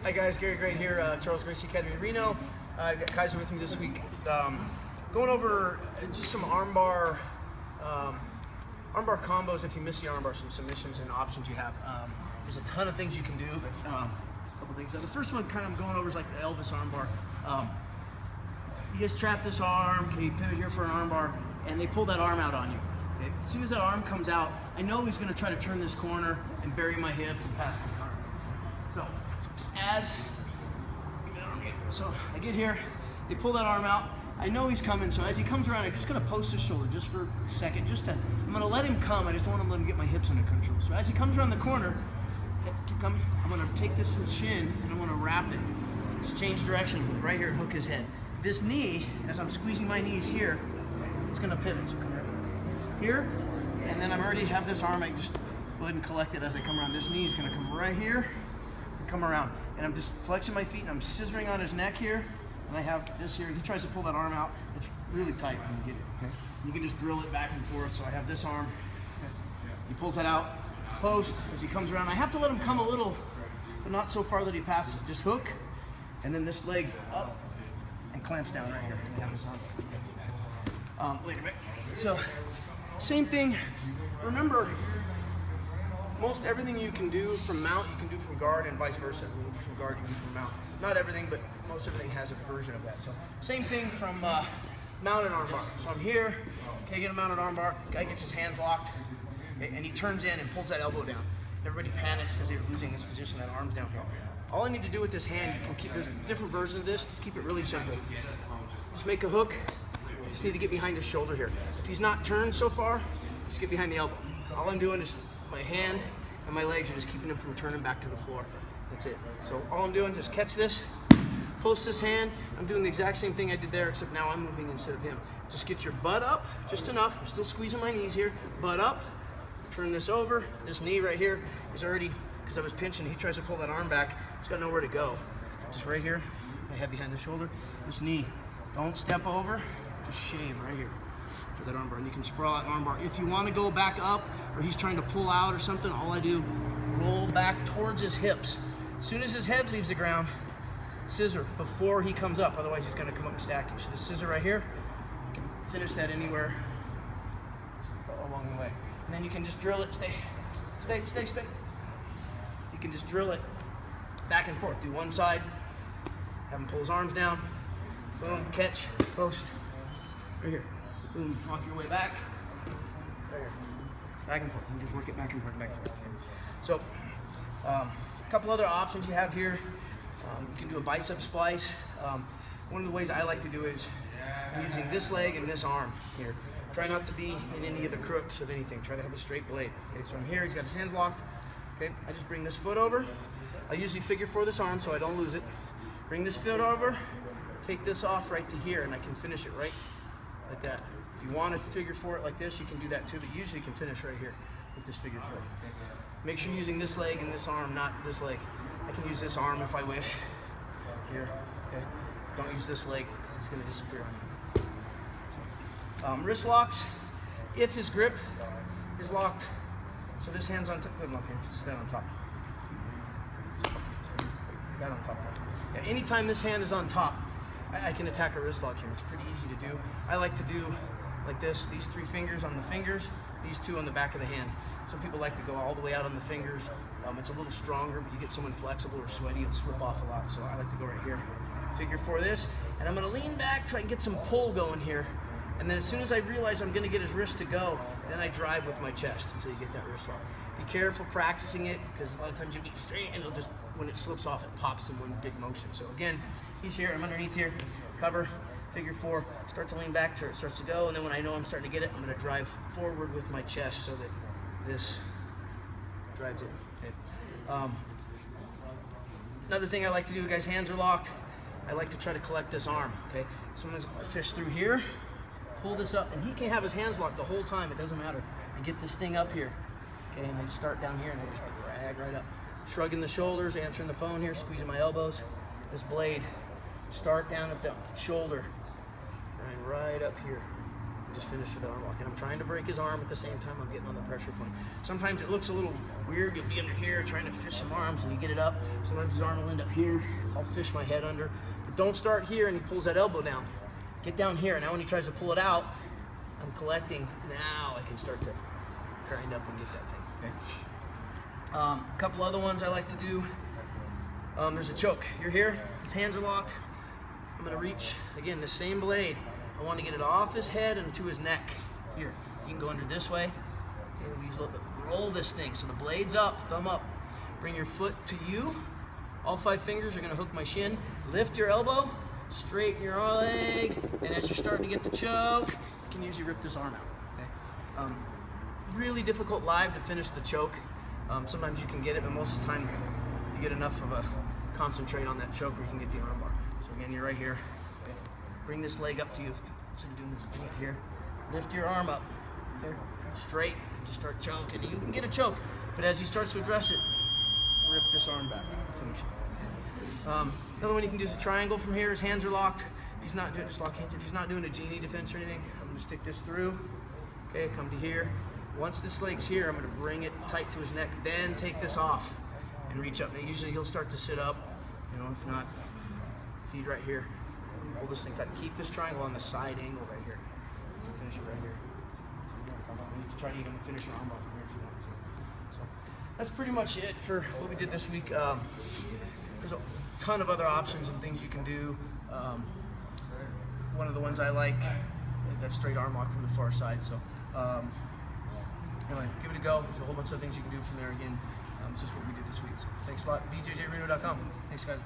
Hi guys, Gary Grate here, Charles Gracie Academy in Reno. I've got Kaiser with me this week. Going over just some armbar combos. If you miss the armbar, some submissions and options you have. There's a ton of things you can do, but a couple things. The first one I'm going over is like the Elvis armbar. You just trap this arm, okay, you pivot here for an armbar, and they pull that arm out on you. Okay? As soon as that arm comes out, I know he's going to try to turn this corner and bury my hip and pass my arm. So I get here, they pull that arm out. I know he's coming, so as he comes around, I'm just going to post his shoulder just for a second. I'm going to let him come. I just don't want to let him get my hips under control. So as he comes around the corner, keep coming. I'm going to take this shin and I'm going to wrap it. Just change direction right here and hook his head. This knee, as I'm squeezing my knees here, it's going to pivot. So come here, and then I already have this arm. I just go ahead and collect it as I come around. This knee is going to come right here and come around. And I'm just flexing my feet and I'm scissoring on his neck here. And I have this here, and he tries to pull that arm out. It's really tight when you get it, okay? You can just drill it back and forth. So I have this arm, okay? He pulls that out, post, as he comes around. I have to let him come a little, but not so far that he passes. Just hook, and then this leg up, and clamps down right here. I have this on. Wait a minute. So, same thing. Remember, most everything you can do from mount, you can do from guard, and vice versa. You can do from guard, you can do from mount. Not everything, but most everything has a version of that. So same thing from mounted armbar. So I'm here, okay, get a mounted armbar. Guy gets his hands locked, okay, and he turns in and pulls that elbow down. Everybody panics because they're losing his position. That arm's down here. All I need to do with this hand, you can keep. There's different versions of this. Just keep it really simple. Just make a hook. I just need to get behind his shoulder here. If he's not turned so far, just get behind the elbow. All I'm doing is my hand and my legs are just keeping him from turning back to the floor. That's it. So all I'm doing, just catch this, post this hand. I'm doing the exact same thing I did there, except now I'm moving instead of him. Just get your butt up, just enough. I'm still squeezing my knees here. Butt up, turn this over. This knee right here is already, because I was pinching, he tries to pull that arm back. It's got nowhere to go. Just right here, my head behind the shoulder. This knee, don't step over, just shave right here for that armbar. And you can sprawl that armbar. If you want to go back up, or he's trying to pull out or something, all I do, roll back towards his hips. As soon as his head leaves the ground, scissor before he comes up, otherwise he's going to come up and stack you. So just scissor right here. You can finish that anywhere along the way. And then you can just drill it, stay. You can just drill it back and forth. Do one side, have him pull his arms down, boom, catch, post, right here. Boom, walk your way back, right here. Back and forth, and just work it back and forth, back and forth. So, a couple other options you have here. You can do a bicep splice. One of the ways I like to do it is using this leg and this arm here. Try not to be in any of the crooks of anything. Try to have a straight blade. Okay, so I'm here, he's got his hands locked. Okay, I just bring this foot over. I usually figure four this arm so I don't lose it. Bring this foot over, take this off right to here, and I can finish it right like that. If you want to figure four it like this, you can do that too, but usually you can finish right here with this figure four. Make sure you're using this leg and this arm, not this leg. I can use this arm if I wish. Here, okay. Don't use this leg because it's going to disappear on you. Wrist locks. If his grip is locked, so this hand's on top. Put him up here. Just stand on top. Right on top. Yeah, anytime this hand is on top, I can attack a wrist lock here. It's pretty easy to do. I like to do like this. These three fingers on the fingers. These two on the back of the hand. Some people like to go all the way out on the fingers. It's a little stronger, but you get someone flexible or sweaty, it'll slip off a lot. So I like to go right here. Figure four this, and I'm gonna lean back, try and get some pull going here. And then as soon as I realize I'm gonna get his wrist to go, then I drive with my chest until you get that wrist lock. Be careful practicing it, because a lot of times you'll be straight and it'll just, when it slips off, it pops in one big motion. So again, he's here, I'm underneath here, cover, figure four, start to lean back till it starts to go, and then when I know I'm starting to get it, I'm gonna drive forward with my chest so that this drives in. Okay. Another thing I like to do, guys, hands are locked. I like to try to collect this arm. Okay, so I'm gonna fish through here, pull this up, and he can have his hands locked the whole time. It doesn't matter. I get this thing up here. Okay, and I just start down here and I just drag right up, shrugging the shoulders, answering the phone here, squeezing my elbows. This blade, start down at the shoulder, and right up here. just finish with the arm lock. And I'm trying to break his arm at the same time I'm getting on the pressure point. Sometimes it looks a little weird. You'll be under here trying to fish some arms and you get it up. Sometimes his arm will end up here. I'll fish my head under. But don't start here and he pulls that elbow down. Get down here. Now when he tries to pull it out, I'm collecting. Now I can start to grind up and get that thing. Okay. A couple other ones I like to do. There's a choke. You're here. His hands are locked. I'm going to reach, again, the same blade. I want to get it off his head and to his neck. Here, you can go under this way. And weasel it. Roll this thing. So the blade's up, thumb up. Bring your foot to you. All 5 fingers are going to hook my shin. Lift your elbow, straighten your leg, and as you're starting to get the choke, you can usually rip this arm out. Okay? Really difficult live to finish the choke. Sometimes you can get it, but most of the time you get enough of a concentrate on that choke where you can get the arm bar. So again, you're right here. Okay. Bring this leg up to you. So you're doing this point here. Lift your arm up. Here. Straight. Just start choking. You can get a choke, but as he starts to address it, rip this arm back. Finish it. Another one you can do is a triangle from here. His hands are locked. If he's not doing, just lock hands. If he's not doing a genie defense or anything, I'm going to stick this through. Okay, come to here. Once this leg's here, I'm going to bring it tight to his neck, then take this off and reach up. Now, usually he'll start to sit up. You know, if not, feet right here. Hold this thing tight. Keep this triangle on the side angle right here. You can finish it right here. From there, come up. You can try to even finish your arm bar from here if you want to. So that's pretty much it for what we did this week. There's a ton of other options and things you can do. One of the ones I like, that straight arm lock from the far side. So anyway, give it a go. There's a whole bunch of things you can do from there again. It's just what we did this week. So thanks a lot. BJJReno.com. Thanks, guys.